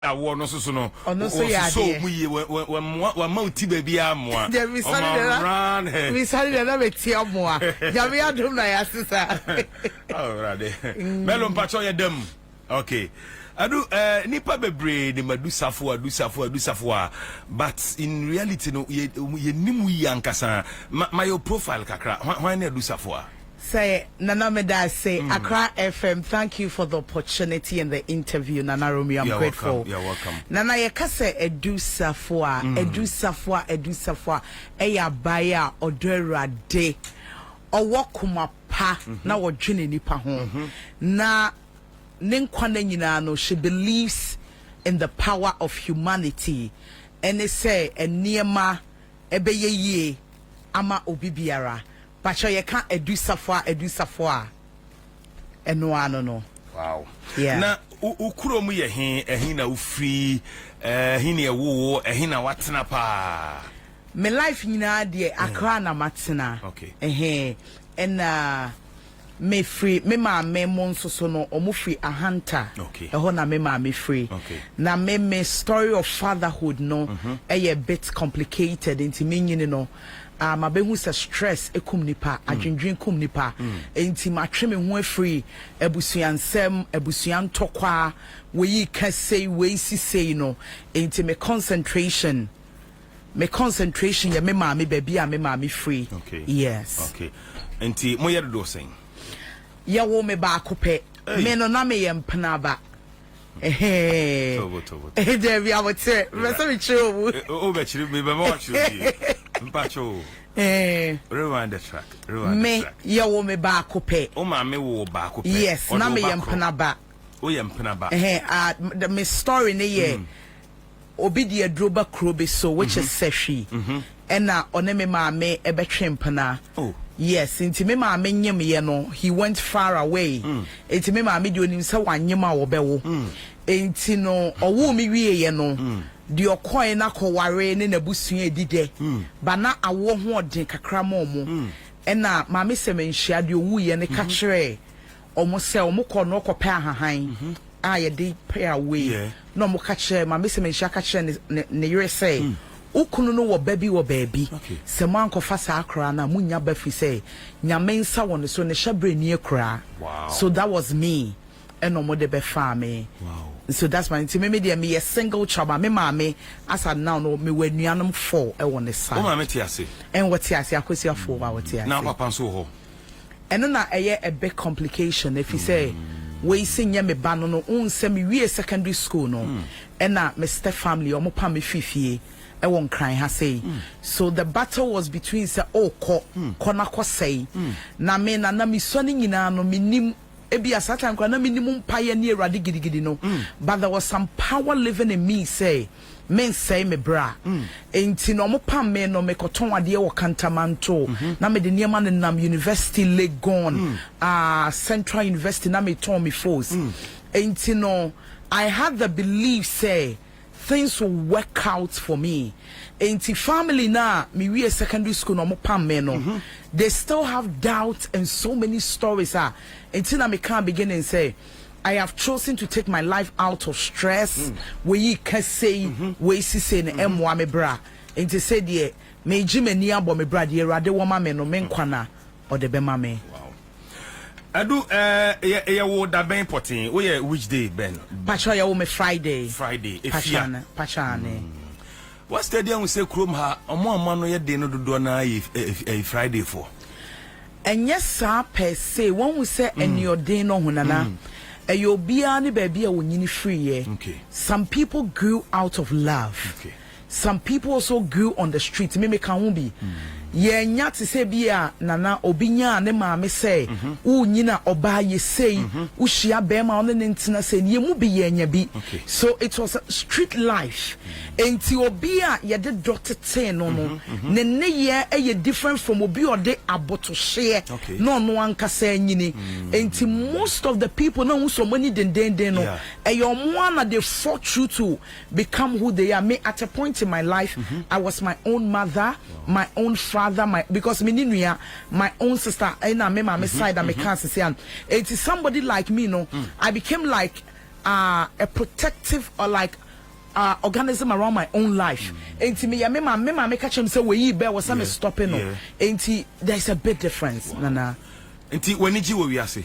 I want also no. Oh so yeah. So we when multi baby amoa. We started another tia moa. Jamia dum na ya sister. Oh right. Melon pacho ya dem. Okay. Adu nipa bebre de madu safo but in reality no ye nimu yankasa my profile kakra why na adu safo. Say Nana Meda say Accra FM, thank you for the opportunity and the interview, Nana Romeo. I'm grateful. Welcome. You're welcome. Nana Yakase Edu Safwa, Eya Baya Odera De Owakuma Pa na wajini nipa hon. Na Ninkwane nyina no, she believes in the power of humanity. And they say Niema Ebeye ye ama obibiara. But you can't edu safwa. No. Wow. Yeah. Na ukuro mu ye hin na ufri hin ye wo hin na watena pa. Me life nyina de Accra na matena. Okay. And me free me ma me monso so no omo free a hunter. Okay. Eho na me ma me free. Okay. Na me story of fatherhood no a bit complicated into me no. Ma be hu se stress ekum nipa adwendwen kum nipa enti ma twe me ho afri ebusuansem ebusuan tokwa we kase we sisei no enti me concentration ya me ma me baby a me ma me free. Okay. Yes. Okay. Enti mo ye do sen ya wo me ba kope me no na me ye mpna ba tobo there we are what say me so me chill o be chiri me be mo chiri mpacho rewind the track me ya wo me ba kope o ma me wo ba kope yes na me ye mpna ba o ye mpna ba the me story ne ye obi de adroba krobe so which is sehwi and na one me ma me ebetwe mpna. Oh yes, inti me ma me nyem ye no, he went far away. Inti me ma me de onim se wanyema wo bewo. Inti no owo mi wie ye no. De okoe na koware ne nabusua edide. Ba na awo ho odin kakra mo mo. Na ma me se menhia de owu ye ne ka kire. Omo se omo kɔ no kɔ pe ahahan. A ye de pay away. No mo ka kire ma me se menhia ka kire ne yere say. Ukunu no wo baby se manko fa sa akra na munya ba fi say nyame nsa won so ne hyabre ni akra. Wow. So that was me and no more de be fa me. Wow. So that's my team me dey me a single child me mama as I now no me we nuanom 4 e won the side. O mama ti ase en what ase akosi afo ba what ase na papa so ho and na a big complication if you say we senior me ba no unse me wie secondary school no and na me step family o mo pa me fifie I won't cry, I say. So the battle was between say, oh, kona ko say. Na me na mi soni nyina no minim ebi asatan kwa na minimum pioneer radi gidi no. But there was some power living in me say. Men say me bra. Enti no mo pam me no me koton ade wo kantamanto. Na me de niema nam University Legon. Central University na me ton me force. Enti no I had the belief say things will work out for me. Ain't family now, me we a secondary school no mo pam me no. They still have doubt and so many stories until I can't begin and say I have chosen to take my life out of stress. We can say we see ne emwa me bra. And to say the me jime ni abo me bra de rade wo ma me no me nkwana or the be ma me. Adu ye wo da ben potin wo ye which day ben pacha ye wo me Friday efia pachane what stadium we say krom ha omo no ye de no dodo na Friday for and yes sir per se when we say any ordain no hunana you be ani baby a wonyini free ye. Okay. Some people grew out of love. Okay. Some people also grew on the street. Me can be. Ye nya te se bia nana obinya ne ma me say u nyina oba ye say u hia be ma on ne ntina say ye mu bi ye nya bi. So it was a street life. Enti obia ye de doctor ten no no ne ye e different from obi or de aboto share no no anka say nyini. Enti most of the people no so many den no e your one they fought through to become who they are. Me at a point in my life I was my own mother, my own father, because my own sister and I my side and me can't say it is somebody like me no I became like a protective or like organism around my own life. Enti me catch him say we be was some stopping no. Enti there's a big difference. Nana. Enti when we are say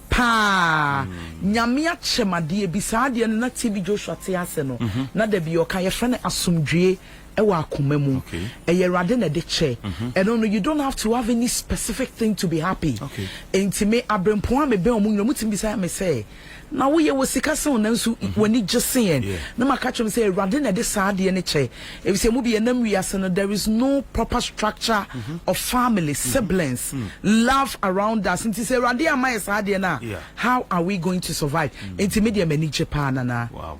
pa nyamia chemade bisade na TV Joshua te ase no na da bi oka ye frene asomdwe ewa akoma mu eye rade na de che and no you don't have to have any specific thing to be happy. Enti me abrempo am be omu no mutim bisa me say na wo ye wo sika se wona nsu wani jesen na maka chem say rade na de saade ne che e se mu bi enam wiase no there is no proper structure of family siblings love around us nti say rade am my saade na how are we going to survive enti me de mani jepa na wow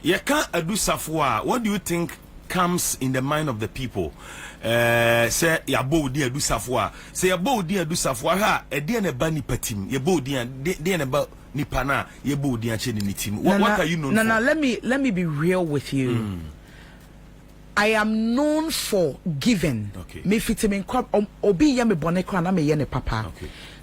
ye kan adusafo a what do you think comes in the mind of the people say yabo di adusafo a say yabo di adusafo ha e de na ba ni patim yabo di na ba nipa na yebo di ache ni team. What are you known for? Nana, let me be real with you. I am known for giving. Me fitimin crop obi ya me bone kwa na me ye ne papa.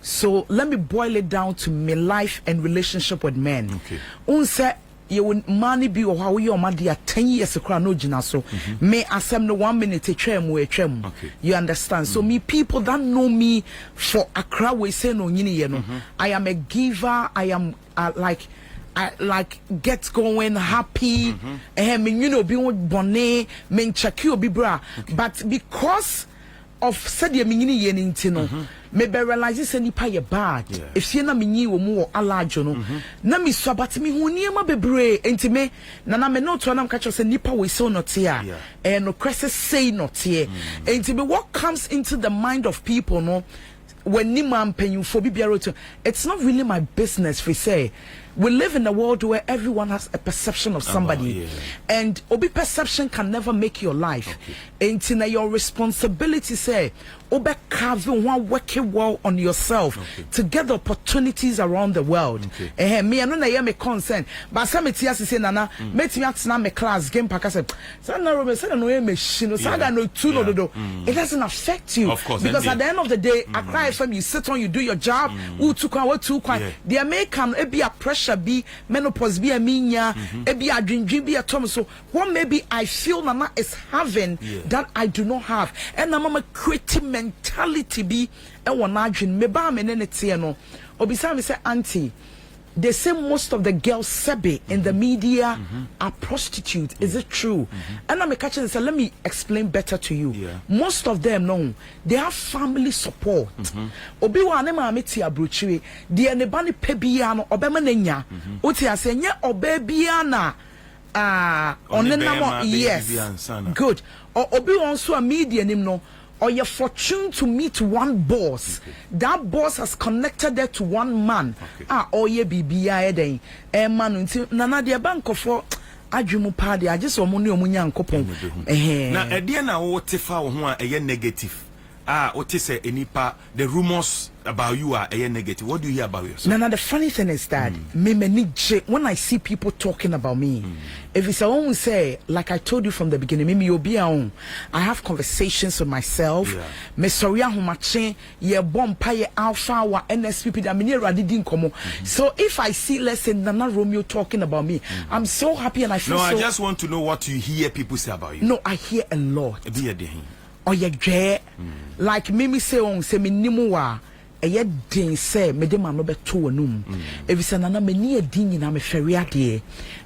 So let me boil it down to my life and relationship with men. Unse you money be or how you ma dia 10 years akra no gina so me asem no 1 minute twem you understand. So me people that know me for akra we say no nyini ye no I am a giver. I am like get going happy me you know be bonne me check you be bra but because of said ye mingini ye nintino me be realize say nipa ye bad if sie na minyi wo mu alajo no na mi so but me hu niema bebre enti me na me no to na catch say nipa we so not here no cresse say not here enti me what comes into the mind of people no when nimam penyufo bibiaro to it's not really my business we say. We live in a world where everyone has a perception of somebody, and obi perception can never make your life. And your responsibility say, obi carving one working well on yourself to get the opportunities around the world. Me I know na me concern, but some etias say nana, met me at me class game pack say, no machine, no two do. It doesn't affect you, of course, because at the end of the day, I cry from you sit on, you do your job. Who took what too quiet? The American be a pressure. Be menopause be a minya be a dream be a tom so what maybe I feel mama is having that I do not have and mama creative mentality be and one dream me ba me ne tie no obisa me say auntie they say most of the girls sebe in the media are prostitutes. Is it true? And I'm catching say let me explain better to you. Most of them no, they have family support. Obi wa ne ma meti abrochire, de ne ba ne pebia no obema nanya. Oti ase nye obebia na onenamo yes. Good. Obi won so a media nim no or you're fortunate to meet one boss. That boss has connected there to one man. Or ye BBI then. Man until nana de bank for adwumu party. I just want money omunya nkopon. Na edie na wo tefa wo ho a eye negative. What is enipa the rumors about you are a negative. What do you hear about yourself? Nana, the funny thing is that when I see people talking about me, if it's a own say, like I told you from the beginning, maybe you'll be on. I have conversations with myself. Me sorry humache ye bompa ye alpha wa NSPP that me radidin komo. So if I see let's say Nana Romeo talking about me, I'm so happy and I feel I just want to know what you hear people say about you. No, I hear a lot. Or ye dre like Mimi say on say me nimuwa a ye din say me de man no be to anum. If it's nana me ni din na me ferry ade.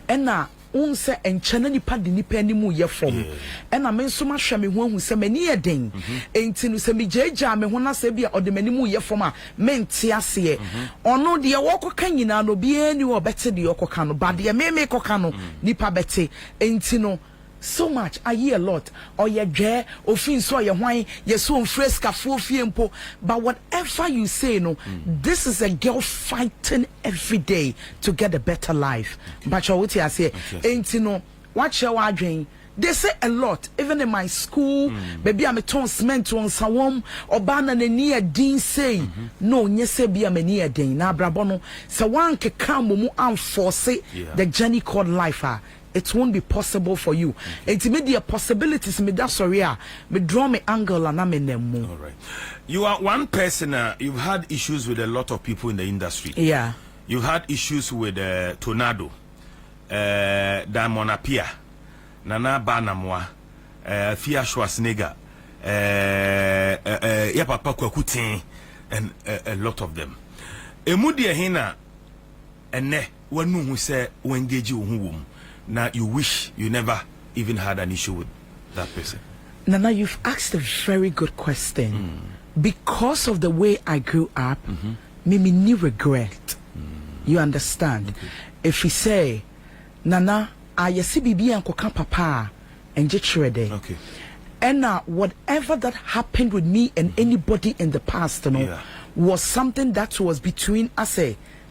Ena unse enchana nipa de nipa animu ye fom. Ena me nso ma hwe me ho hu say me ni din. Enti no say me jeja me ho na say bia ode me animu ye fom a me nte ase. Ono de wo koka nyina no bia ni wo bete de yokoka no ba de me koka no nipa bete. Enti no so much I hear a lot or ye dre ofin so ye hwan ye so fresca fo fiempo but whatever you say no this is a girl fighting every day to get a better life but what you say ain't no watch your adwen. They say a lot, even in my school. Maybe I'm a ton cement on sawom or banana near dean say no, yes, be a near dean. Now, Brabono, so one can come and force the journey called life. It won't be possible for you. It's immediate possibilities. Me that sorry, me draw me angle and I'm in them. All right. You are one person. You've had issues with a lot of people in the industry. Yeah. You've had issues with Tornado, Diamond Apia. Nana Banamwa, Fia Schwarzenegger, Papa Kwakutin, and a lot of them. Emudia Hina, and ne, one who say, who engage you whom. Now you wish you never even had an issue with that person. Nana, you've asked a very good question. Because of the way I grew up, me ni regret. You understand? Okay. If you say, Nana, I see bibi and koka papa and jitchrede. Okay. And whatever that happened with me and anybody in the past, you know, was something that was between us.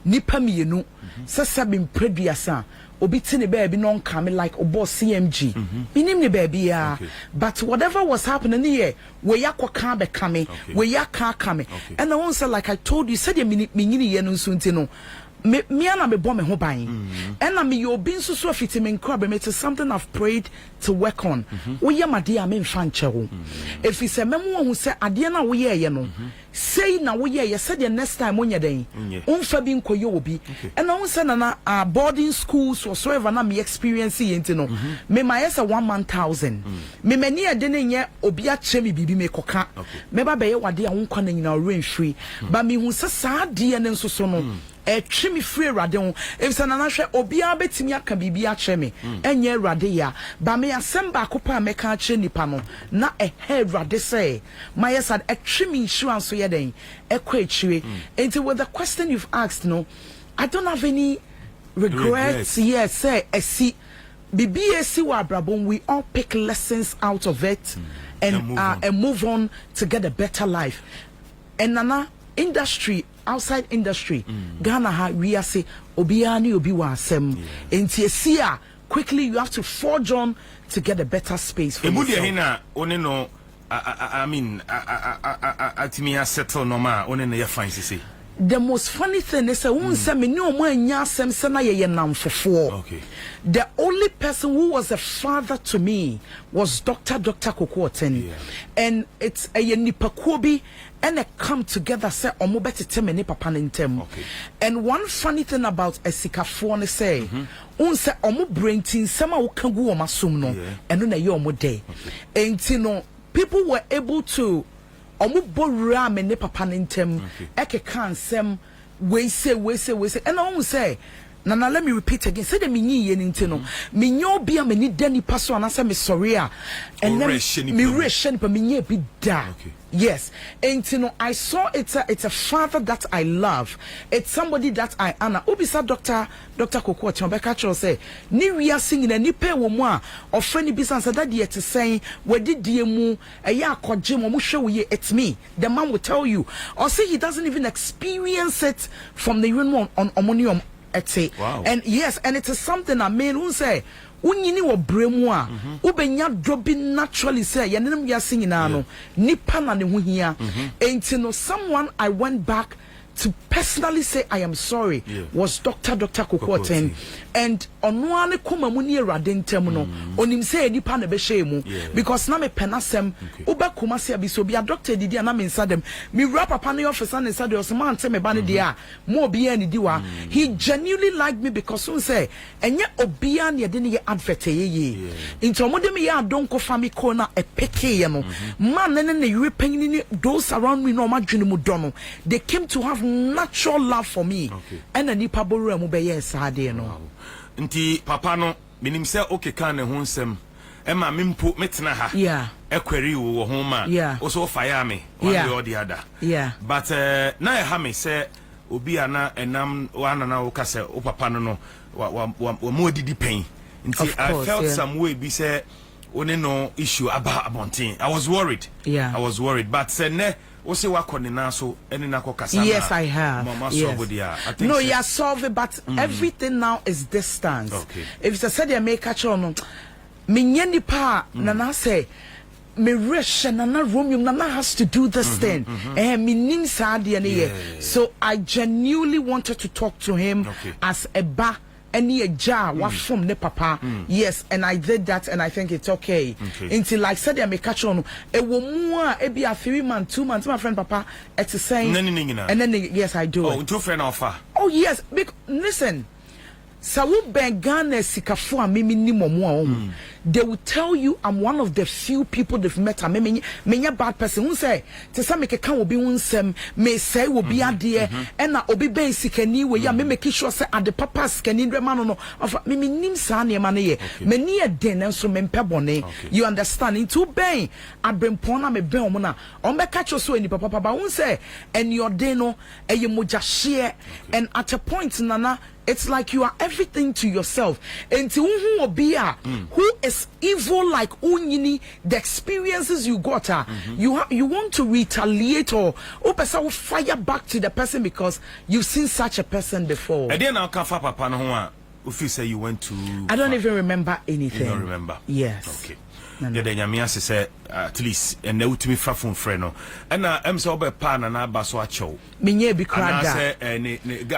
Nipa mi yenu, sasa bim prediasa. Obitini baby non coming like obo CMG. Minim ni baby ya. But whatever was happening here, where ya kwa be coming, where ya car coming. And I won't say like I told you, said you mini yenu suntino. Me ana me bomb me ho ban. And I me yo bin so fiti me crab me to something I've prayed to work on. We ya madia me fan chewo. If he say memo who say adia na we ye no. Say na we ye said the next time on your day. Unfa bi nkoyo obi. And I won't say na boarding schools whatsoever na me experience yenti no. Me my yes 1,000. Me many a dene nye obi a che me bibi me koka. Me ba be ye wade a won kwa na nyina rain free. But me hu say sa de ne nso so no. Chimi free radon if sananahwe obia betimi aka bibia chemi enye rade ya ba me asemba akopa meka che nipa no na head rade say my yes had chimi insurance so yeden ekwa echiwe enti with the question you've asked no I don't have any regrets. Yes say esi bibia si wa brabon we all pick lessons out of it and move on to get a better life. And nana industry outside industry Ghana ha we are say obiya ni obi wa asem enti esia quickly you have to forge on to get a better space for yourself. Hina one no I mean atimi settle no ma one no ye fine say. The most funny thing is say me no mo anya asem se na ye namfofo. Okay. The only person who was a father to me was Dr. Kokoten. And it's a nipakobi and a come together say omo betete me ni papa ntem. And one funny thing about esikafo ne say say omo braintin sama wo kan gu o masum no eno na ye omo dey. Enti no people were able to omo borra me ne papa ntem eke kan sem we say and I say Nana, let me repeat again. Say the minyi yeninti no. Minyo bi a meni deni paso anasa me sorry a. And then me reshen pa minye bi da. Yes. And you know, I saw it's a father that I love. It's somebody that I honor. Obisa Dr. Koko Chambeka say ni we are singing a nipe wo mo a ofreni bisa say that yet saying we did diemu eya akogye mo hwe we it's me. The man will tell you. Or say he doesn't even experience it from the UN on Omonium. Wow. And yes, and it is something I mean who say unyini wo bremu a ubenya drobi naturally say yanem ya singing ano nipa na ne ho hia enti no someone I went back to personally say I am sorry was Dr. Kokoten and onoane koma mu ni erade ntem no onim say nipa na be mu because na me penasem uba kuma se abi so bi a doctor didi na me nsadem me wrap papa ne officer ne nsade o man tell me ba ne dia mo obi an di wa he genuinely liked me because un say enye obi an ye de ne advert ye into omode me ya don ko fami ko na epeke ye no man ne ne European ni those around me no ma dwene mu do no they came to have natural love for me and ani paboro mu be yes ade no nti papa no minim se okay kan ne ho nsem e ma mempo metena ha ekwari wo ho ma o so fire me one way or the other but na e ha me se obi ana enam wana na wo ka se o papa no wa mo didi pen nti I felt some way be say one no issue about abontin I was worried but say ne yes, I have. Yes. No, you solve it, but everything now is distance. If it's a make catch on, me pa nana say me rush nana room nana has to do this thing. Me nim so I genuinely wanted to talk to him as a ba. Any a jar was from ne papa. Yes, and I did that, and I think it's okay. Until like said, I may catch on a woman, a be a 3 months, 2 months, my friend papa, it's the same. And then yes, I do. Oh, two friend offer. Oh yes, listen. Sawu bengane sikafu a mimi ni momo they will tell you I'm one of the few people they've met. I mean, me bad person. Who say to some make a can will be unsem, may say will be a dear, and na obi basic anyway. Ya me make sure say at the papas can in man no of me nim sani mane me near den and so men pebone. You understand? In two bay, I bring pona me ben mona. On me catch your so any papa, but who say and your deno a you moja share and at a point nana. It's like you are everything to yourself. And to who is evil like unyini, the experiences you got, you want to retaliate or fire back to the person because you've seen such a person before. And then I'll come for papa no if you say you went to I don't even remember anything. You don't remember? Yes. Okay. No. The nyamia say at least and they ultimate frafun friend no and am so be pan and abaso acho menye bi krada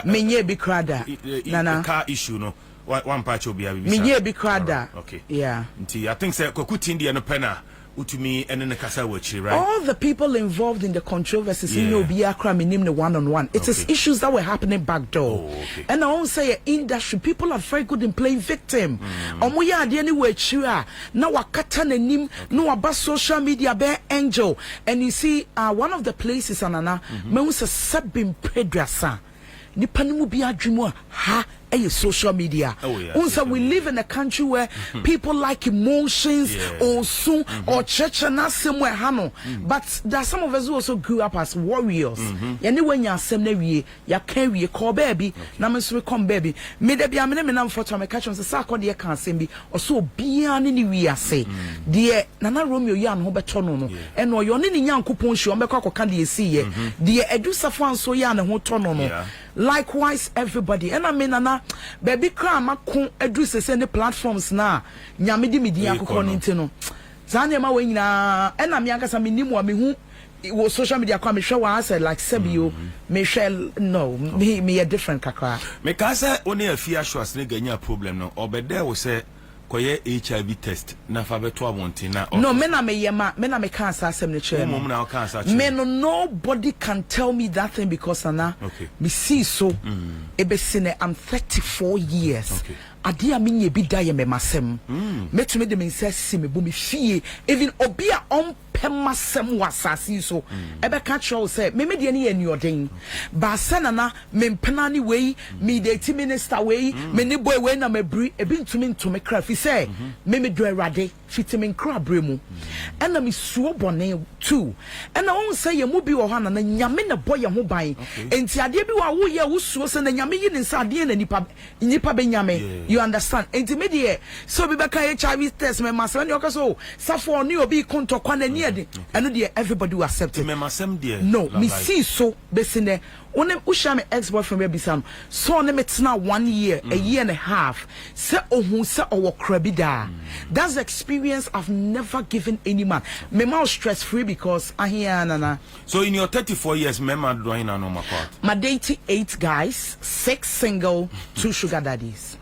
menye bi krada nana car issue no one patch obi abi menye bi krada okay yeah I think say kokuti ndi no pena utumi and then the kasa wachi right all the people involved in the controversies in obi akra menim ne one-on-one it is issues that were happening back door and I won't say industry people are very good in playing victim omo ya ade ni wachi a na wakata nanim no aba social media be angel and you see one of the places anana me who say sabim predrasa nipa ni mu bi adwemu ha social media. We live in a country where people like emotions or soon or church and not somewhere hano. But there are some of us who also grew up as warriors. When you are seminary, you carry a call baby, names come baby. May there be a minimum for to catch on the circle, dear can't be or so beyond any we are say. Dear Nana Romeo Yan Hobetono, and or your nini young coupon show, Mekako candy see. Dear Edu Safan so yan and Hotono. Likewise, everybody. And I mean, Nana. Baby crama kun eduse se ne platforms na nyamedi media akoko nintino zane ma wenyina e na me akasa me nimu me hu wo social media kwa me hwe wa say like sebio me hwe no me a different kakra me ka say oni afia assurance ne ganya problem no obede wo say koye HIV test na fa beto abonti na no me na me can say asem ne chere me no nobody can tell me that thing because ana me see so ebesine I'm 34 years ade a me nye bi da ye me masem metumi de me nsasi me bu me fie even obi a on pemasem wasasi so ebe ka tro say me de ne ye nuoden ba senana me mpena ni we me de ti minister we me ni boy we na mabri ebi ntumi kra fi say me do erade fitimi nkra bremu ena me suo bone too ena won say ye mu bi wo ha na nyame na boy ye ho ban enti ade bi wa wo ye wo suo se na nyame yi ni nsa ade na nipa be nyame you understand enti me de so bi be kan HIV test me masem ni okaso safo ni obi kontokwa na ni ade eno de everybody will accept it me masem de no me see so be sine onem usha me ex-boyfriend be bisam so ne metena 1 year a year and a half se ohun se owo krabida that's the experience I've never given any man me more stress free because I hear nana so in your 34 years mema doing na no part my dating 8 guys 6 single 2 sugar daddies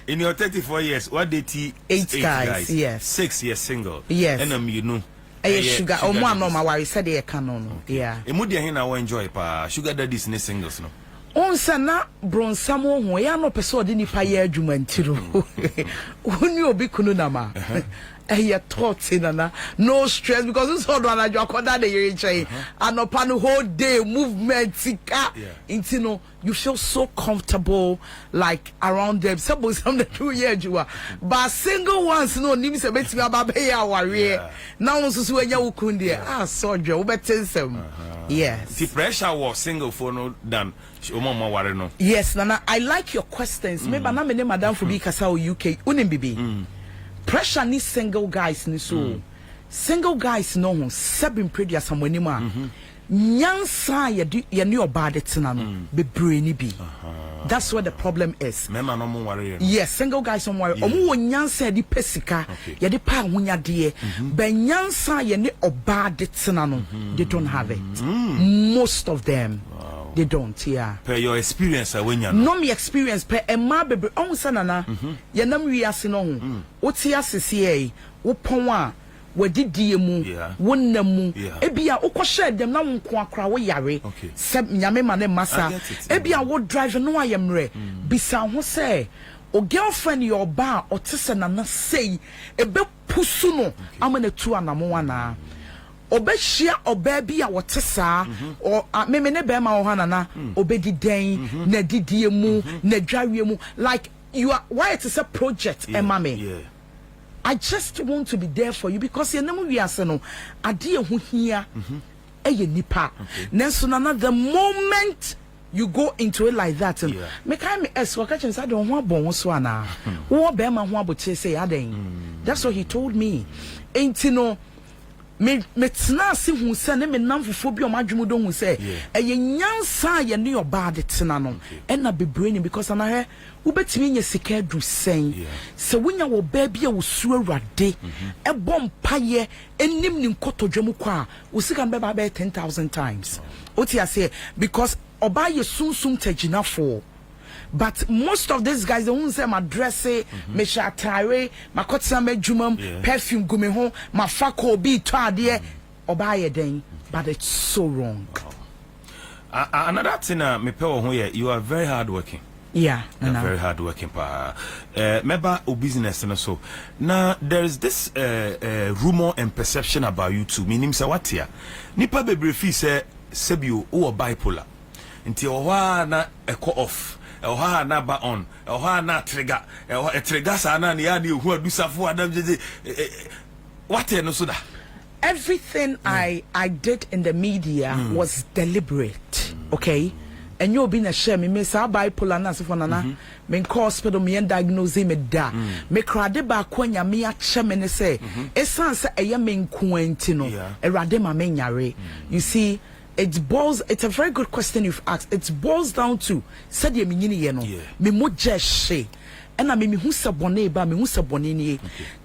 in your 34 years what date 8 guys yes 6 years single yes and you know sugar or more normal worry said they canon yeah e mudi hin na we enjoy pa sugar daddies ne singles no on sana bronsamo ho ya no person de nipa ya adwuma ntiro oni obi kunu na ma ya thoughts nana no stress because this all na jo akoda de yere chai anopa no whole day movement sika intino you feel so comfortable like around them suppose some the 2 year jua but single ones no nim se betimi ababe ya ware na won so anya wukunde so dwe wo betensem yes the pressure was single for no done ware no yes nana I like your questions maybe na me ne madam for be kasa UK unim bibi pressure ni single guys ni so single guys no ho seven predia samani ma nyansa ye ne obade tena no bebre ni bi that's what the problem is mema no mo ware yes single guys on ware omo wo nyansa di pesika ye de pa hunyade be nyansa ye ne obade tena no they don't have it most of them they don't per your experience when you no me experience per e ma bebre on sanana ye nam wiase no ho wo ti asese wo pon a wadidie mu wonnamu ebia ukoshe dem na wonko akra wo yare se nyame ma ne masa ebia wo drive no ayemre bisa ho se o girlfriend your bar or tisa na say ebe pusu no amana tu anamo ana obehia obabi a wote saa or meme ne be ma wo hana na obedi den na didie mu na dwawe mu like you are why it is a project emame I just want to be there for you because you know we are no ade ho hia eye nipa nenso na the moment you go into it like that me kind me es waka chensa de ho abon so ana wo be ma ho aboche say aden that's what he told me enti no me tena se hu se ne me namfofo bi o madwumu do hu se eye nyansa ye ne oba de tena no na bebre ni because ana he wo betimi nya sika du sen se wonya wo ba bi a wo su awrade e bom paye enim ni nkotodwemu kwa wo sika be ba 10,000 times oti ase because oba ye sunsum tagina for. But most of these guys, they won't say my dress, me shatare, my kotsa me jumam, perfume gume home, my fako be tadie, or buy a day. But it's so wrong. Another thing, me pay here, you are very hardworking. Yeah, very hardworking. Member of business and so. Now there is this rumor and perception about you too. Meaning, say what here? Nipa bebre fi say sebio or bipolar. Until owa na echo off. Oha na ba on oha na trigger trigger sana ni ya ni hu adusafo adam jeje what no so da everything I did in the media was deliberate okay and you be na share me say bipolar na sefo nana me hospital me diagnose me da me krade ba kwanya me a che me ne say esan say eye me nkuanti no erade ma me nyare you see. It's a very good question you've asked. It boils down to said ye minyini ye no me mo jeshe ena me hu se bone ba me hu se bone ni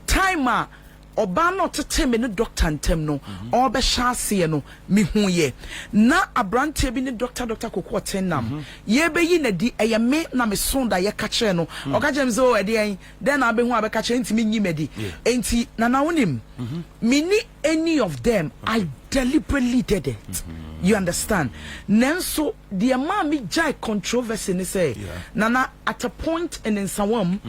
time a oba no tete me ne doctor ntem no oba shase ye no me hu ye na abrante bi ne doctor kokko tenam ye be yi na di eye me na me sonda ye ka kire no oga jem zo e de then na be hu abeka kire ntimi nyi medi enti na na wonim me ni any of them I deliberately did it. You understand? Nenso the mami jai controversy ni say nana at a point in sawam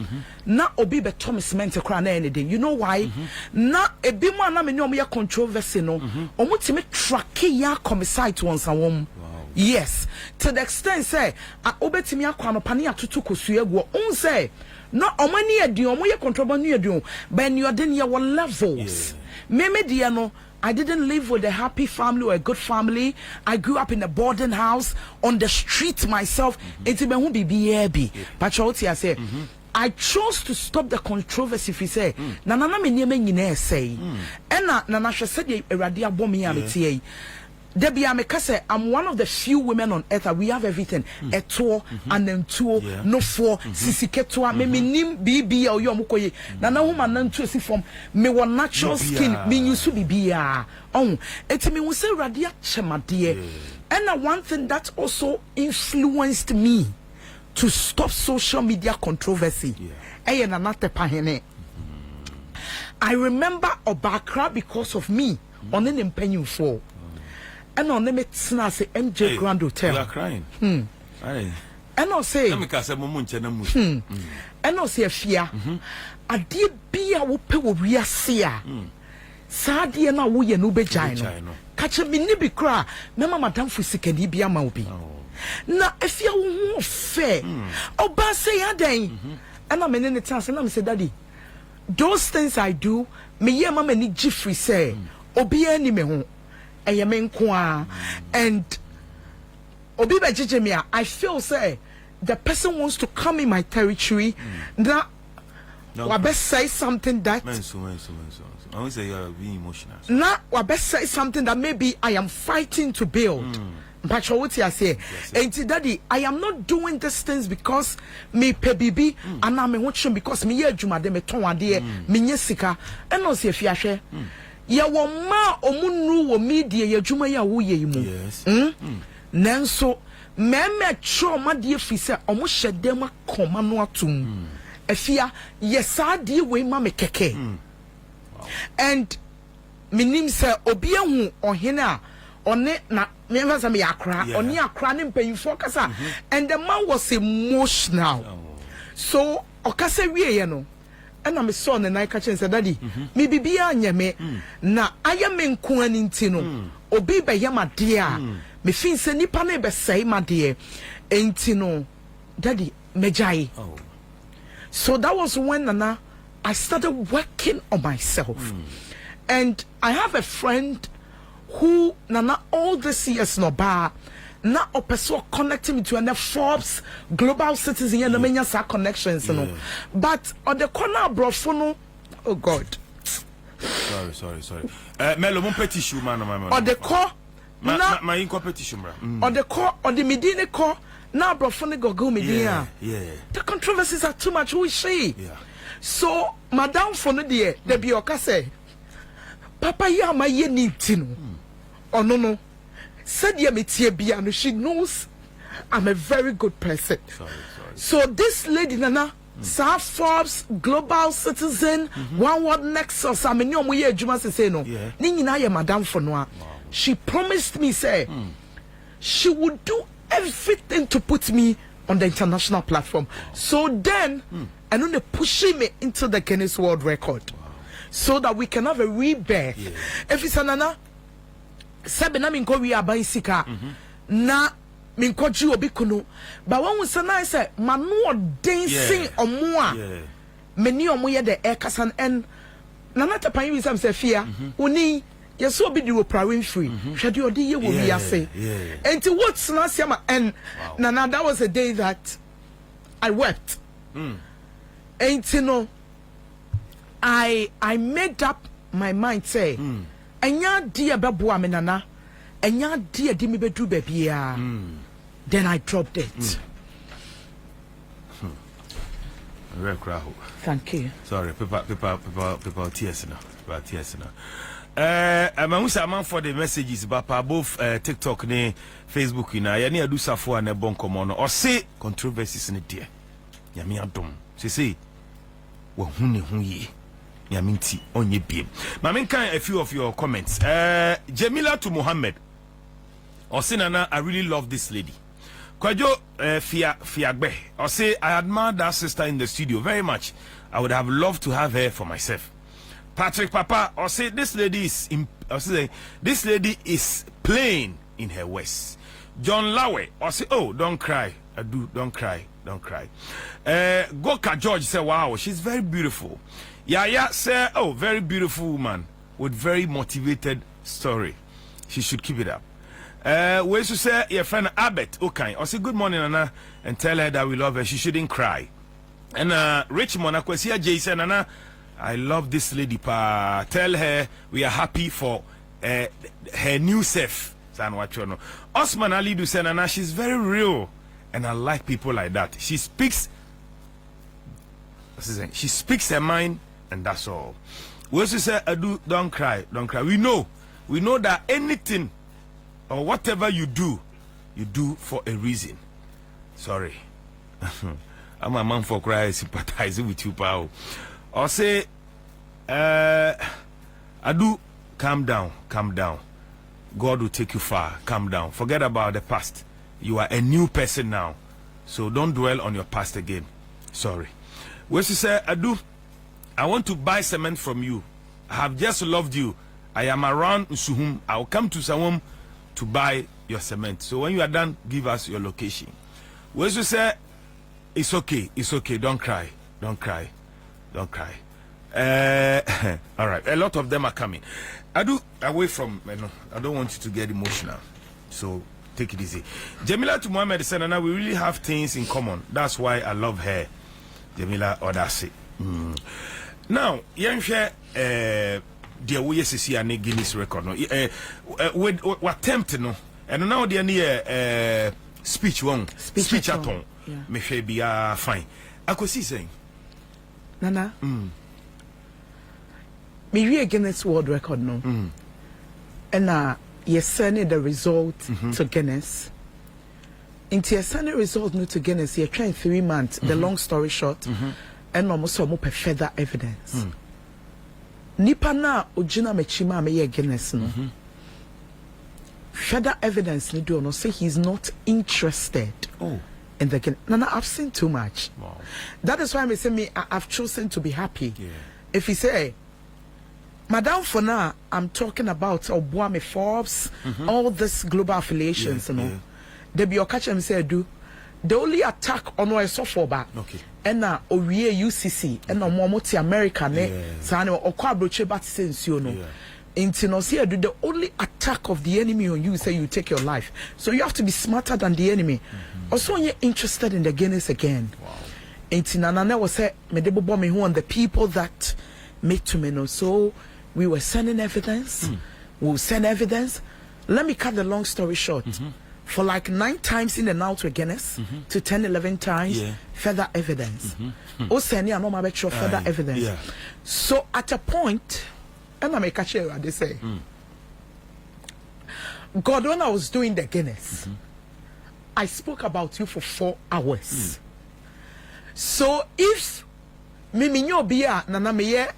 na obi be Thomas mente kra na anything. You know why? Na ebi mo na me no me controversy no omo timi track ya commissary to on sawam. Yes, to the extent say obetimi akwa no pane atutu kosu egu on say no omani edi omo ye controversy edi but you are then your levels. Meme dia no I didn't live with a happy family or a good family. I grew up in a boarding house on the street myself. But I say I chose to stop the controversy. If you say, "Nana me nieme nyine say," ena nana she said eradia bomi ametiye. Debbie Amekase, I'm one of the few women on earth that we have everything. A tour and then tour, no for sisi ketua, me nim bibi or yomukoye. Nana woman nan to see from me one natural skin, me yusu bibia. Oh, it's me we say radia chemadie. And one thing that also influenced me to stop social media controversy. I remember Obakra because of me on an impending fall. And on them it's say MJ Grand Hotel. You are crying. And I'll say and I'll say fear. I did be a whoopee we are seer. Sadi and I will no be gino. Catch a mini cry. Mamma Madame Fusikadi be a maubi. Now if you won't fair, oh, but say a day. And I'm in the chance and I'm say, Daddy, those things I do, me ye mamma ni Jeffrey say, Obi any me home. And Obi Bajimia, I feel say the person wants to come in my territory. Now, I best say something that I won't say you're being emotional. Now, I best say something that maybe I am fighting to build. But what I say, and Daddy, I am not doing these things because me pebibi and I'm watching because me ye juma de me ton de me nyesika and no se fiashe. Ya wo ma omunu wo media ya dwuma ya wo ye mu nanso meme tro ma de fi se omo hyedem akoma no atum afia yesa de we ma me keke and minim se obi ahu ohene a one na me mfa me yakra oni akra ne mpanyifo kasa and the man was emotional so okase wie ye no and I'm son and I catch and said, Daddy, maybe be a me na I am in Kuanintino, obi by yama dear. Me fin se nipa ne be say, my dear, Entino, Daddy, Mejai. Oh. So that was when Nana, I started working on myself. And I have a friend who, Nana, all this years no bar. Na a person connecting me to a Forbes global citizen and many connections, you know. But on the corner, bro, oh God. Sorry. Melo, mon petit chou, man, on the core, my competition, bro. On the core, on the Medina core, now, bro, go Medina. Yeah. The controversies are too much. Who is she? Yeah. So, Madame Fonadia, the Bioka say, Papa, ya my ye need to know. Oh, no. Said Yamitia, she knows I'm a very good person. Sorry. So this lady Nana, South Forbes global citizen, One World Nexus, I mean, you Juma say no. Nina, Madame Fonoa. She promised me, say, she would do everything to put me on the international platform. So then, and then they pushing me into the Guinness World Record, so that we can have a rebirth. If it's Nana. Sabe na minko wi aban sika na minko ji obi kunu ba won se na say manu dancing omo a meni omo ye the ekasan en na na tapan wi sam se fia oni yeso obi di oprawin free hwede odi ye wo wi ase enti what's na siama en na that was a day that I wept enti no I made up my mind say enya dia beboa me nana enya dia di me bedu babia then I dropped it. Thank you. Sorry, people tears now. I'm a man for the messages but both TikTok ne Facebook ina ya ne adu safo na bon komo no or say controversies ne dia ya me adom say wo hu ne hu yi Yaminti onye biem. Mamin can a few of your comments. Jamila to Muhammad. Or say Nana, I really love this lady. Kwajo Fiagbe. Or say I admire that sister in the studio very much. I would have loved to have her for myself. Patrick Papa. Or say this lady is plain in her ways. John Lawe. Or say don't cry. Don't cry. Goka George say wow, she's very beautiful. Yaya say, very beautiful woman with very motivated story. She should keep it up. We should say your friend Abbott, okay. I say good morning, Nana, and tell her that we love her. She shouldn't cry. And Richmond, Akwesia J said, Nana, I love this lady. Pa. Tell her we are happy for her new self. Osman Ali do say, Nana, she's very real, and I like people like that. She speaks her mind. And that's all. We also say, don't cry. We know that anything or whatever you do for a reason. Sorry. I'm a man for cry, sympathizing with you, pal. Or say, calm down. God will take you far. Calm down. Forget about the past. You are a new person now. So don't dwell on your past again. Sorry. We also say, I want to buy cement from you. I have just loved you. I am around Suhum. I will come to Sawam to buy your cement. So when you are done, give us your location. We also say, it's okay. Don't cry. All right. A lot of them are coming. Away from, I don't want you to get emotional. So take it easy. Jamila to Muhammad said, Nana, we really have things in common. That's why I love her. Jamila Odasi. Now, young share the way see a Guinness record. No, with what tempt no, and now they near speech at home. Me she be fine. I could see saying, Nana, me we Guinness World Record no, and you send the result to Guinness. Into your send the result no to Guinness, you're trying 3 months. The long story short. And almost more further evidence. Nipa na ojina mechima me Guinness no. Further evidence ni do no say he's not interested in the Guinness. Nana, I've seen too much. Wow. That is why I say I've chosen to be happy. Yeah. If you say, Madam, for now, I'm talking about Obuame Forbes, all this global affiliations, you know. They be your catch and say, do the only attack on our software back. Okay. And now, Orie UCC, and no more America, Sano, or Quabroche, but since you know. Intinosia, do the only attack of the enemy on you say you take your life. So you have to be smarter than the enemy. Also, when you're interested in the Guinness again. Wow. Intinana was say, Medebo Bommy, who on the people that made to me know. So we were sending evidence. We'll send evidence. Let me cut the long story short. For like 9 times in and out with Guinness to 10, 11 times, further evidence. Also, I know my further evidence. Yeah. So at a point, and I make a share, they say, God, when I was doing the Guinness, I spoke about you for 4 hours. So if Mimi Nyobia, Nana Meye,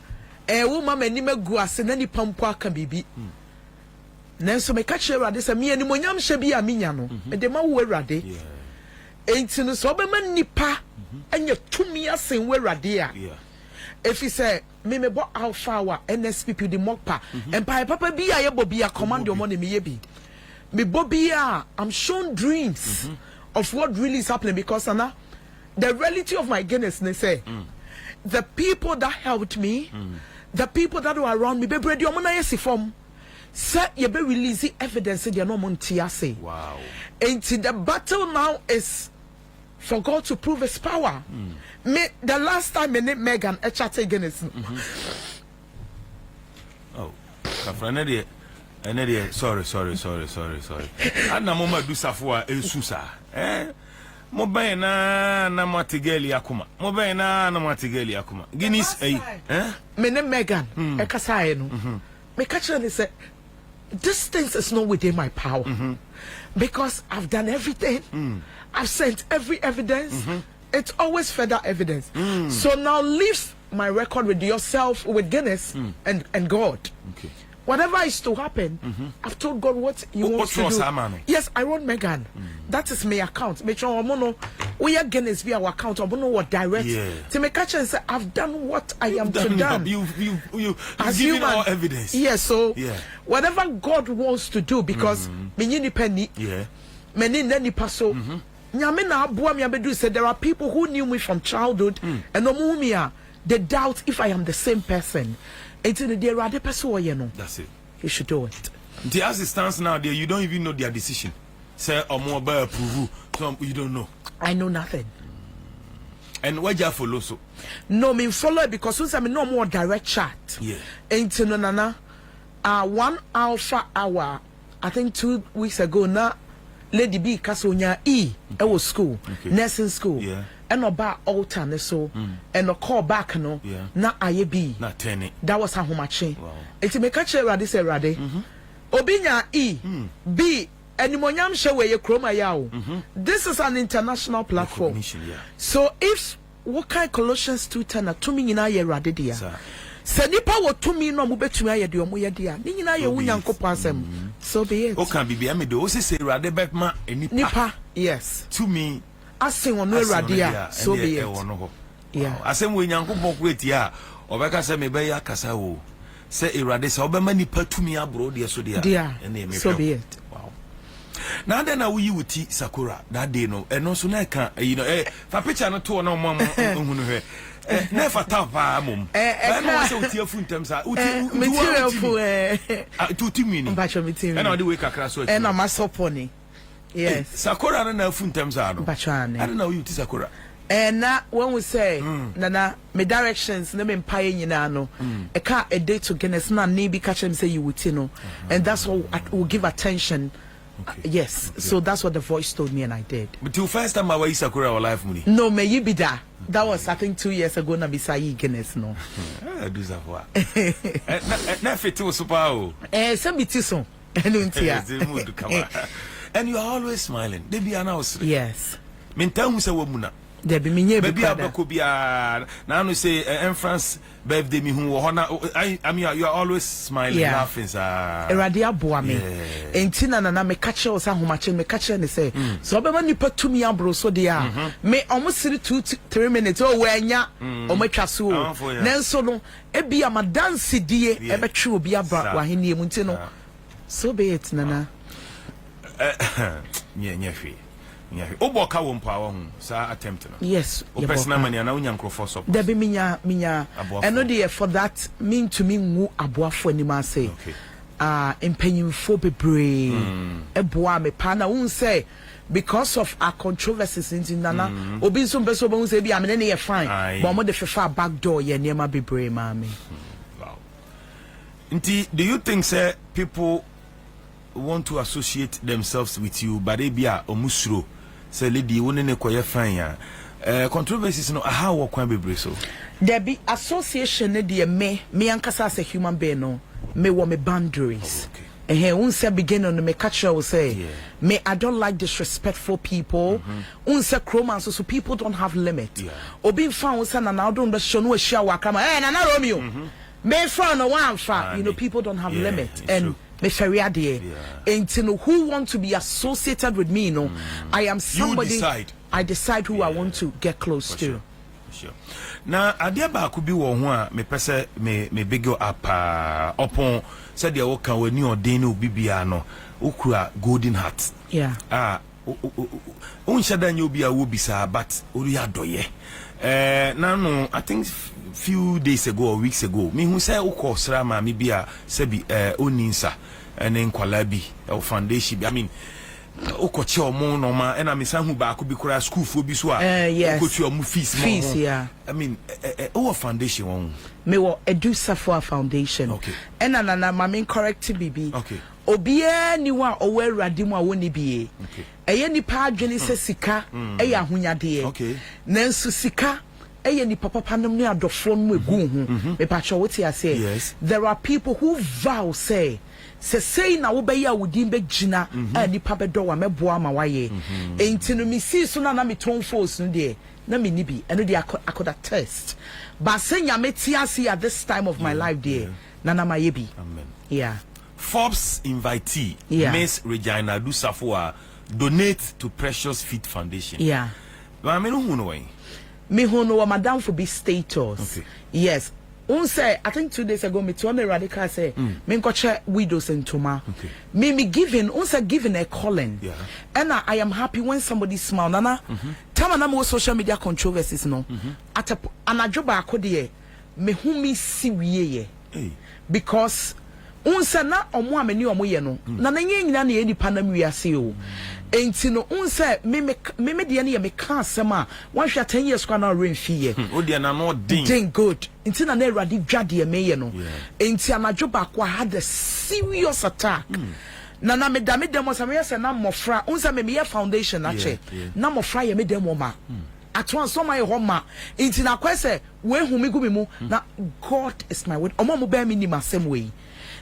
a woman, and Nima Guas, and any pampa can be. Nanso me catch you rade say me animonyam hye bia menya no de ma wo rade enti no so be man nipa anya tumi asen wo rade a if he say me bo alpha wa NSPP the mokpa empire papa bia ye bobia command your money me ye bi me bobia I'm shown dreams of what really is happening because ana the reality of my Guinness they say the people that helped me the people that were around me be ready o na yesi form. Sir, you be releasing evidence in your normal say. Wow. And the battle now is for God to prove his power. Me, the last time I named Megan, a chat Guinness. Oh, sorry. Anna mama do safwa esusa. Mobile na matigeli akuma. Mobile na matigeli akuma. Guinness Me name Megan. E kasa no. Me catch and say this thing is not within my power because I've done everything. I've sent every evidence. It's always further evidence. So now leave my record with yourself, with Guinness and God. Okay. Whatever is to happen, I've told God what you want to do. Yes, I wrote Megan. That is my account. Make sure we are Guinness via our account. I don't know what direct. To make catch and say I've done what I am to done. You've given all evidence. Yes, so whatever God wants to do, because me penny. Many nani paso. Said there are people who knew me from childhood and no they doubt if I am the same person. Until the other person, you know. That's it. You should do it. As it stands now, there you don't even know their decision. Say or more by approval. So you don't know. I know nothing. And why do you follow so? No, me follow because since I'm no more direct chat. Until nana 1 alpha hour. I think 2 weeks ago now. Lady B Kasonya was school, nursing school. And about altar ne so and a call back no na aye B not 10 that was how much it make a chair rade say rade obinya B animonyam show ye chroma yao. This is an international platform. So if what kind Colossians 2:10 na to me na ye rade dia se nipa wo to me no mo betumi aye de omo ye dia ni nyina ye wunyankopɔ asɛm so be it o kan bibia me de o se rade bet ma nipa yes to me asing on radia so be it asem we nyankopon kweti a obeka se me be ya kasa wo se irade se obema nipa tumi abro de so dia ene so be it. Wow. Now then we you wuti Sakura that day no no so na ka you know fa picture no to no mo hunu he never tap mum no se wuti afuntem sa wuti material fu to timi ni bacho material na the way kakra so na masoponi. Yes. Sakura na funtem sa no. Bachane. I don't know you ti Sakura. And now when we say nana me directions na me mpaye nyina no e ka a day to Guinness na ne bi catch him say you would know and that's what will give attention. Yes. So that's what the voice told me and I did. But the first time I was Sakura or life money. No, may you be that. That was I think 2 years ago na besai Guinness no. Do savoir. Na fit was super o. Some bitiso. And you are always smiling. They be announced. Yes. Minta mu se wo mu na. there be minye baby abekobia na no say in France birthday me hu I mean you are always smiling laughing erade aboa me entina na me catch us ahomache me catch ne say so obema nipa tumi abro so de a me omosiri 2-3 minutes o wanya omatwa so nanso no ebia madanse die ebetwe obi abra wahenie mu ntino so be it nana nyehwe oboka wo mpa wo hu sa attempt no yes o personal money na unya nkrofo so there be minya eno dey for that mean to me ngu aboafo ni ma say empanyimfo bebre eboa me pa na un say because of our controversies in nana obi nso beso bo say bi amene ne ye fine but mo de fefa back door ye niema bebre ma me wow nti do you think say people want to associate themselves with you but they be a omusuro say lady woni ne koye fan ya controversies no how wo kwan bebre so there be association ne de me ankasa as a human being no me wo me boundaries unse begin on me catch will say me I don't like disrespectful people unse chroma so people don't have limit obi fan unse na na don be show no ahia wakama na na Romeo me fan no one fa you know people don't have limit and me feria de who want to be associated with me I am somebody I decide who I want to get close to sure. Na adia ba ku bi wo ho a me pese me big up upon said the work when you ordain obi bia no ukura golden heart unshada nyo bia wo bisa but ori adoye na no I think few days ago or weeks ago me hu say ukosra ma me bia sabi oninsa ene nkwala bi foundation I mean okoche omo no ma ena me san hu ba ko bi kura school fo bi so a okoche omo fees I mean our foundation won me wo Edusafo foundation ena na ma me correct bibi obia ni wa owo awurade mu a woni bie eye nipa adwene se sika eye ahonyade nanso sika eye nipa papa nam ne adofo no egu hu me pa cho wote ase there are people who vow say say na wo be ya wudin be gina nipa be do wa meboa ma waye enti no mi si so na me ton force no de na me ni bi eno de akoda test but say nya me ti ase at this time of my life there na na maye bi amen Forbes invitee Miss Regina Dusafo donate to Precious Feet Foundation but me no hu no way me hu no madam for be status yes say I think 2 days ago me to me radical say me nkoche widows in Toma me giving say giving a calling and I am happy when somebody smile nana time na me social media controversies no at anajo ba akode me hu me si wiye because say na omo amani omo ye no na na nyina na ye nipa na wiase o enti no say me de na ye me ka asema wan hwa 10 years kwa na remfi ye o de na no din good enti na erade dwade me ye no enti anajo ba kwa had a serious attack na me demo say me say na mofra say me ye foundation na che na mofra ye me demo ma atwan so my homa enti na kwese we hu me gumi mu na God is my word omo mo ba me ni masem we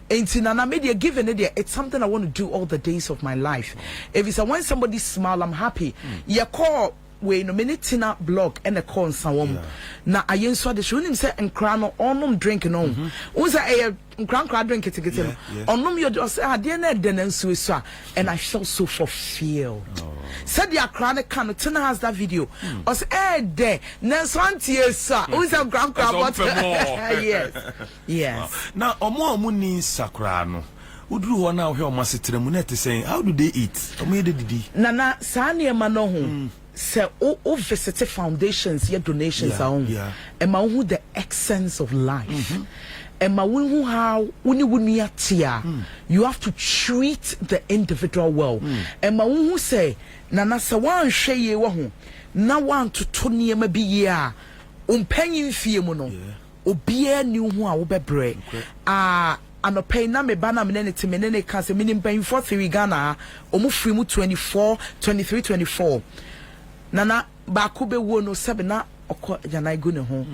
enti na media given it it's something I want to do all the days of my life if it's when somebody smile I'm happy you call we no minute na blog and a call sawom na ayenso de show nim say nkra no onum drink no say nkra drink it onum you say ade na de na nsu so and I felt so fulfilled said the akra ne kan tina has that video us there na santie sa say nkra but yes now omo ni sakra no uduru ho na hwe omasetre mu net saying how do they eat omo didi nana sa ne ma no ho say o visit foundations your donations are on and ma who the essence of life and ma who how uni atia you have to treat the individual well and ma who say nana sa wan hwe ye wo ho na wan toto niema bi ye a umpanyin fie mu no obia ni ho a wo bebre anopay na me bana me ne te me ne ka se minim pan for 3 Ghana omu free mu 24 23 24 nana ba ko be wo no sebe na okọ jana igu ne ho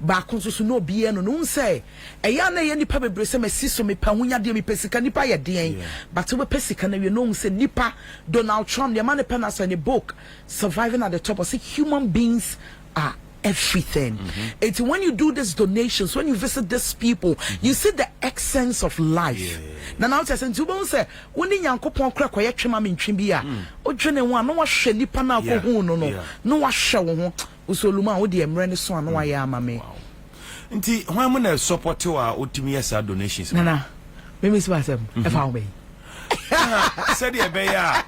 ba konso so no bie no no say eya na ye nipa bebre se mesi so me pa hunya de me pesika nipa ye den but we pesika na we no say nipa Donald Trump the man pen as in a book Surviving at the Top, say human beings are everything. It's when you do these donations, when you visit these people, you see the essence of life. Now I say you won't say when the Yankopon crack or yetchema min chimbia o dwene ho no wa hwe nipa na ko hu no wa hwe wo ho usoluma wo de emre so no wa ya amame nti hwan mo na support wa otimi yesa donations nana me miss basem e fa wo me said the bear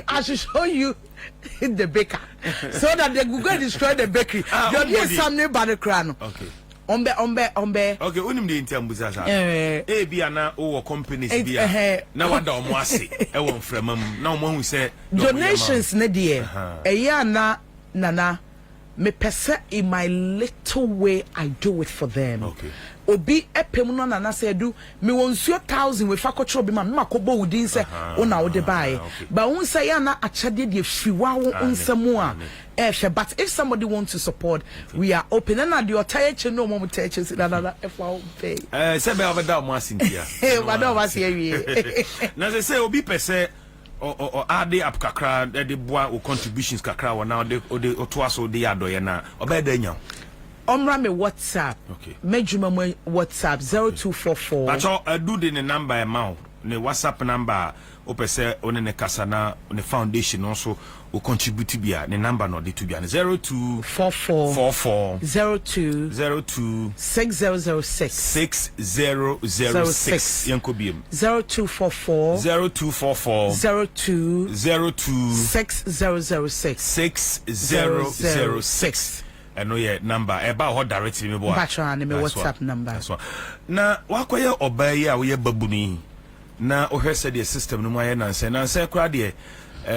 I should show you in the baker so that they will go destroy the bakery. You'll get something by the crown. Okay. Ombe. Okay, unim de intiambuza sa. Bi ana o companies bia. Na wanda omo ase. E won fremam. Na omo hu say donations ne de. Eya na nana me pese in my little way I do it for them. Okay. Obi epem no na say do me won suo 1000 we fa kotro bi ma makobo wudin say una wo de buy. But won say ya na achade de fiwa wo nsemu a but if somebody wants to support, we are open. And now the attire no more touch is another pay. Say be over that more Cynthia. But no was here. Now they say obi pese or add the up kakra the boy or contributions kakra or now the or twice or the ado na obedenya. Omra me WhatsApp. Okay. Mejuma me WhatsApp 0244. But I do the number amount. The WhatsApp number opese on the kasana on the foundation also will contribute to be the number not the to be 0244 02 6006 6006 yankobium 0244 02 6006 6006 I know your number about what directly me boy WhatsApp number na wakoye obay a we babuni na ohwe said the system no moye nanse kra de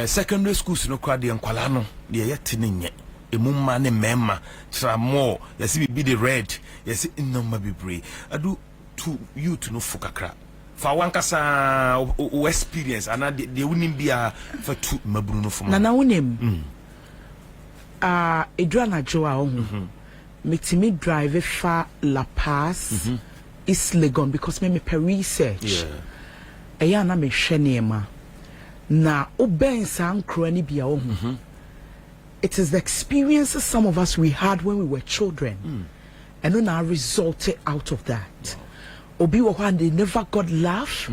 secondary schools no kra de nkwala no de yete ne nye emumma ne memma tramo yesi bi the red yesi inoma bibre adu to youth no fukakra fa wankasa o experience ana de wonim bia fa tu maburu no fuma na wonim Edwana Joa ohu metimi drive fa La Paz East Legon because me per research eya na me hwe niema na oben san kro ni bia ohu it is the experiences some of us we had when we were children and then now resulted out of that obi wo hwa they never got laugh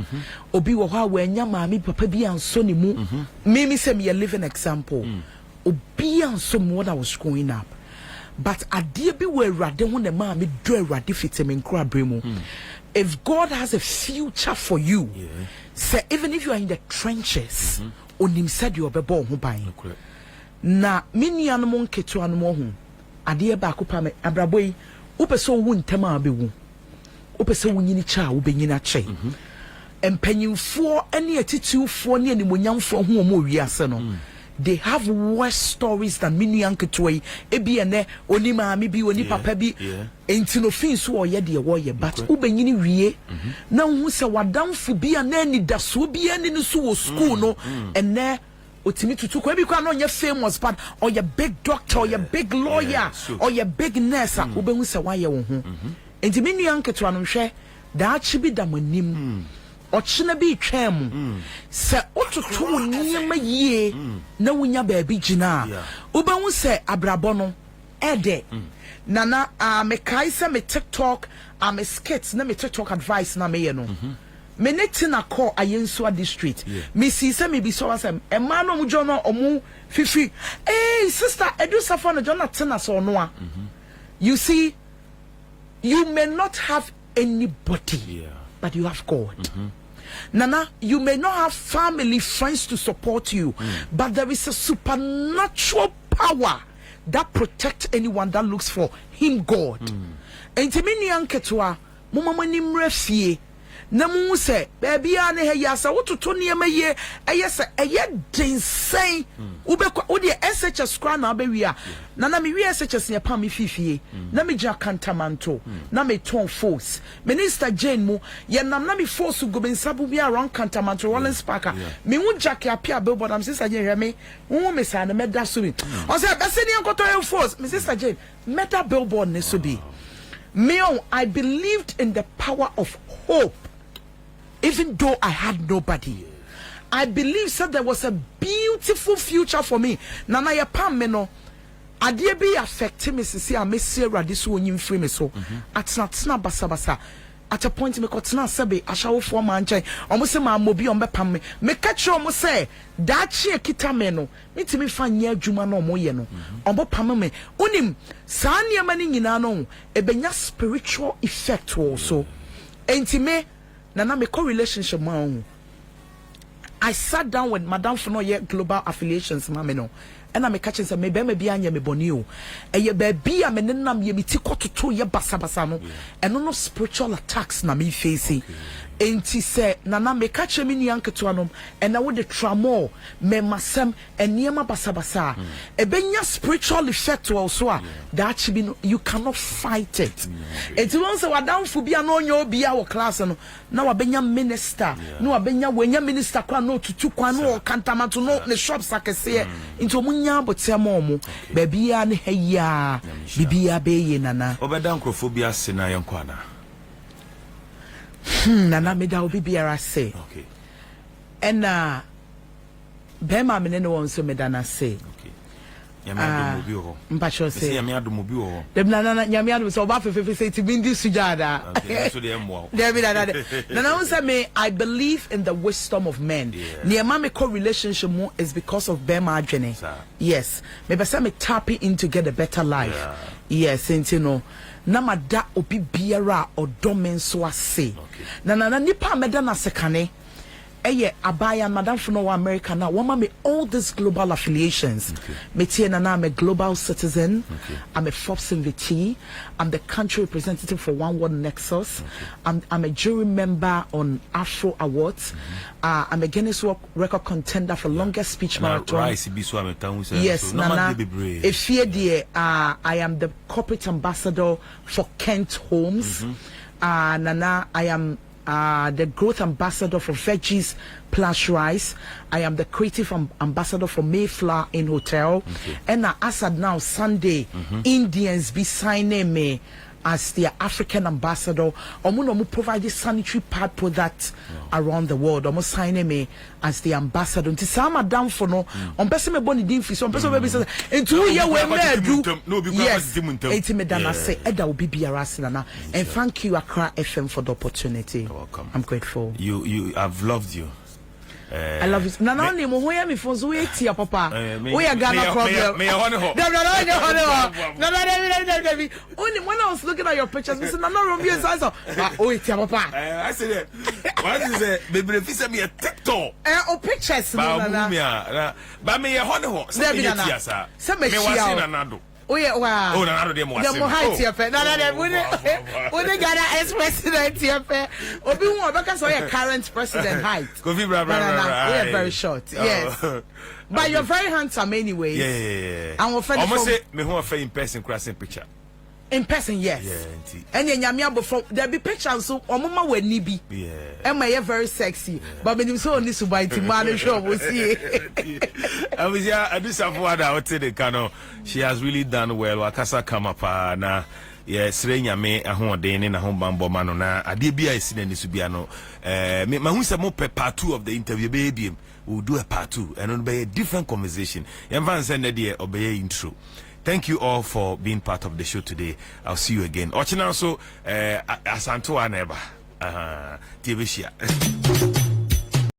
obi wo hwa we nya maami papa bi anso ni mu me say me a living example obi anso mu when I was growing up but adie bi we rade ho na maami do rade fitemi nkra bremu if God has a future for you, say even if you are in the trenches, onim said you obebo ho ban. Na mini anmo nketu anmo ho. Ade ba ko pa me abraboyi, upese wo ntema abewu. Upese wo nyini cha wo benyina che. Empanyimfo ene atituufo ne animonyamfo ho o mo wiase no. They have worse stories than mini anketoi ebi ene oni maami bi oni papa bi enti no fin so oye de wo ye but ubenyini wie na hu se wadamfo bi ana ni daso bi ani no so wo school no ene otimi tutu ko ebi kwa no nye famous but or your big doctor or your big lawyer or your big nurse ubehu se wa ye wo ho enti mini anketoi no hwe da achi bi da manim ochina bi twem se ototo nyema yie na wunya baabi gina ubehu se abrabo no ede nana me kai se me TikTok me skits na me TikTok advice na me ye no me neti na call ayensu district me si se me bi so asem e ma no mu jono omu fifi sister edu safa no Jonathan na so no a you see you may not have anybody but you have God. Nana, you may not have family, friends to support you, but there is a supernatural power that protects anyone that looks for him, God. And to me, Yanketwa, Mumma Nimrefie, na mu se baby a ne ha ya sa wototo ne ma ye eye se eye densen ubekwa wo de SHS kra na abewi a na me wi SHS ne pa me fifie na me gya kantamanto na me ton force Minister Jane mu ye nam na me force go ben sabu bi around kantamanto Rollins Park me hu jack apia billboard am sister Jane hwe me hu me sa na me da so bi o se be se ne nkoto force me sister Jane meta billboard ne so bi me I believed in the power of hope even though I had nobody. I believed that there was a beautiful future for me. Nana ya pam me no. Adie bi affect me sisi a me see radi so onyim free me so. Atna basa. At a point me kotena sebe ashawo fo man nchen. Omo se ma mobi ombe pam me. Me catch omo say that chi ekita me no. Me timi fa nya adwuma no omo ye no. Ombo pam me. Unim saa niema ni nyina no ebenya spiritual effect also. Enti me na me co-relationship ma I sat down with Madam Fonoye Global Affiliations mama no and I me catching say me be me anya me boni o ye baby a me nenam ye meti kototo ye basa no and no spiritual attacks na me face enti say nana me catch me ni anketo anom and na wo de tramo me masem eniema basa ebenya spiritual effect also that be you cannot fight it enti won say wadam fu bia no onyo bia wo class no na wabenya minister no wabenya wenya minister kwa no tutu kwa no kantamanto no ne shops akese enti omunya botiamo omo babia ne heya bibia beye nana obeda nkrofobia sena yenkwana nana me da obi biara say okay and bema me no won so me da na say okay nyame adomobi ho mpacho say nyame adomobi ho dem nana nyame adom so oba fefe say ti bindi sujada okay so dey mo dem nana won say me I believe in the wisdom of men near me relationship mo is because of bema adwene yes me be say me tapping in to get a better life yes you know na mada obi biara odomen so ase na nipa meda na sekane eye abaya Madam Fono America na woma me all these global affiliations me tie na I'm a global citizen I'm a Forbes invitee I'm the country representative for One World Nexus I'm a jury member on Afro Awards I'm a Guinness World Record contender for longest speech marathon yes nana efie die I am the corporate ambassador for Kent Homes nana I am the growth ambassador for Veggies Plus Rice. I am the creative ambassador for Mayflower in Hotel. And as of now, Sunday, Indians be signing me as their African ambassador. Omo provide sanitary pad products around the world. Omo signing me as the ambassador. Nti sa Madam Fono, on person me boni din fi so on person we be say into ye we me do. Yes. Enti me dana say eda obi biara sinana. And thank you Accra FM for the opportunity. You're welcome. I'm grateful. I've loved you. I love it. Nana ni mo hoya mi fonzo we tia papa. We are Ghana problem. Me honey ho. No. Only when I was looking at your pictures, I said, "Nana Romeo is also." Oh, tia papa. I said, "What is it? Baby, if you me a TikTok." Oh, pictures. Nana. But me honey ho. Say me tia sa. Me wasi Nana. Oh yeah, wow. Oh, Nana dem wasi. Dem height here fe. Nana dem we Ghana ex-president here fe. Obi won obeka so your current president height. Kofi bra. We are very short. Yes. But you're very handsome anyway. Yeah. And we're almost say me who in person crossing picture. In person, yes. Yeah, and then Yamia before there be pictures so Omama we nibi. Yeah. And my very sexy. But when you saw this by Timano show we see. I was I do some what I would say the cano. She has really done well. Wakasa come up na yes, Nyame ahoden na hombambo mano na ade bia esi na nisu bia no me mahu se mo part 2 of the interview baby we'll do a part 2 and it'll be a different conversation. Yemvan send the obey intro. Thank you all for being part of the show today. I'll see you again. Ochina so asanto aneba. TV share.